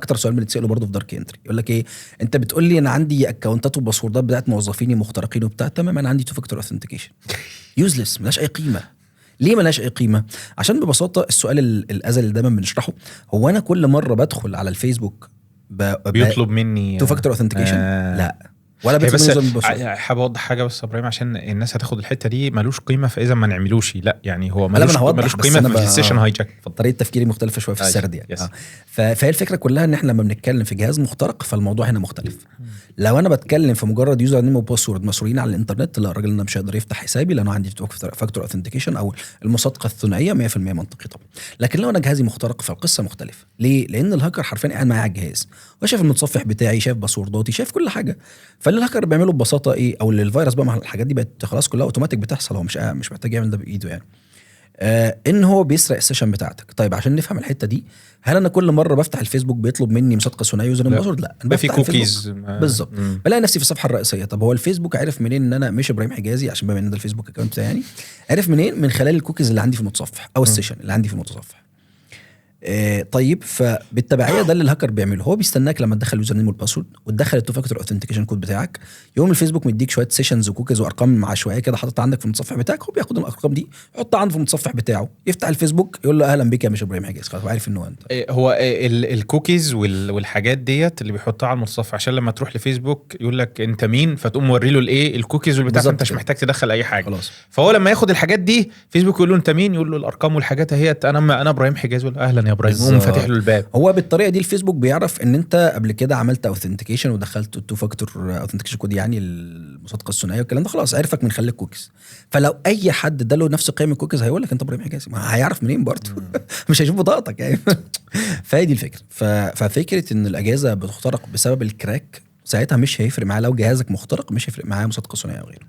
اكتر سؤال بنتساله برضه في دارك انتري، يقول لك ايه، انت بتقول لي انا عندي اكونتات وباسوردات بتاعت موظفيني مخترقين وبتاع، تمام انا عندي تو فاكتور اوثنتيكيشن. يوزلس، ملهاش اي قيمه. ليه ملهاش اي قيمه؟ عشان ببساطه السؤال الازلي اللي دايما بنشرحه، هو انا كل مره بدخل على الفيسبوك بيطلب مني تو فاكتور اوثنتيكيشن؟ لا، ولا هي بيطلب بس مني يوزر بالباسورد. حابب اوضح حاجه بس يا ابراهيم عشان الناس هتاخد الحته دي ملوش قيمه، فاذا ما نعملوش لا يعني هو لا ما ملوش انا هوضح، ملوش بس قيمه انا في السيشن هايجاك. طريقه تفكيري مختلفه شويه في السرد يعني. يس. فهي الفكره كلها ان احنا لما بنتكلم في جهاز مخترق فالموضوع هنا مختلف. لو انا بتكلم في مجرد يوزر نيم وباسورد مسؤولين على الانترنت، لا الراجل مش هيقدر يفتح حسابي لانه عندي فاكتور اوثنتيكيشن او المصادقه الثنائيه 100% منطقي طبعا. لكن لو انا جهازي مخترق فالقصه مختلفه. ليه؟ لان الهاكر حرفيا قاعد معايا على الجهاز وشايف المتصفح بتاعي، شايف باسورداتي، شايف كل حاجه. فاللي الهاكر بيعمله ببساطه ايه، او اللي الفيروس بقى مع الحاجات دي بقت خلاص كلها اوتوماتيك بتحصل، هو مش محتاج يعمل ده بايده يعني. ان هو بيسرق السيشن بتاعتك. طيب عشان نفهم الحته دي، هل انا كل مره بفتح الفيسبوك بيطلب مني مصادقه ثنائيه يوزر نيم باسورد؟ لا، انا في بفتح كوكيز بالظبط، بلاقي نفسي في الصفحه الرئيسيه. طب هو الفيسبوك عرف منين ان انا مش ابراهيم حجازي؟ عشان بما ان ده الفيسبوك اكونت بتاعي يعني، عرف منين؟ من خلال الكوكيز اللي عندي في المتصفح او السيشن اللي عندي في المتصفح. طيب فبالتبعيه ده اللي الهاكر بيعمله، هو بيستناك لما تدخل اليوزر نيم والباسورد وتدخل التو فاكتور اوثنتيكيشن كود بتاعك، يوم الفيسبوك مديك شويه سيشنز وكوكيز وارقام عشوائيه كده حاططها عندك في المتصفح بتاعك، هو بياخد الارقام دي يحطها عنده في المتصفح بتاعه، يفتح الفيسبوك يقول له اهلا بك يا مش ابراهيم حجازي، خلاص هو عارف ان هو انت. هو الكوكيز والحاجات ديت اللي بيحطها على المتصفح عشان لما تروح لفيسبوك يقول لك انت مين، فتقوم موري له الايه الكوكيز والبتاع، فانت مش محتاج تدخل اي حاجه خلاص. فهو لما ياخد الحاجات دي فيسبوك يقول له انت مين، يقول له الارقام والحاجات اهيت، انا ابراهيم حجازي، ولا اهلا يا ابراهيم، قوم فاتح له الباب. هو بالطريقه دي الفيسبوك بيعرف ان انت قبل كده عملت اوثنتيكيشن ودخلت التو فاكتور اوثنتيكيشن كود، يعني المصادقه الثنائيه والكلام ده، خلاص عرفك من خلال الكوكيز. فلو اي حد اداله نفس قيم الكوكيز هيقول لك انت ابراهيم حجازي، ما هيعرف منين برضه؟ مش هيشوف بطاقتك يعني. فهي دي الفكره. ففكره ان الاجهزه بتخترق بسبب الكراك، ساعتها مش هيفرق معاه لو جهازك مخترق، مش هيفرق معاه مصادقه ثنائيه او غيره.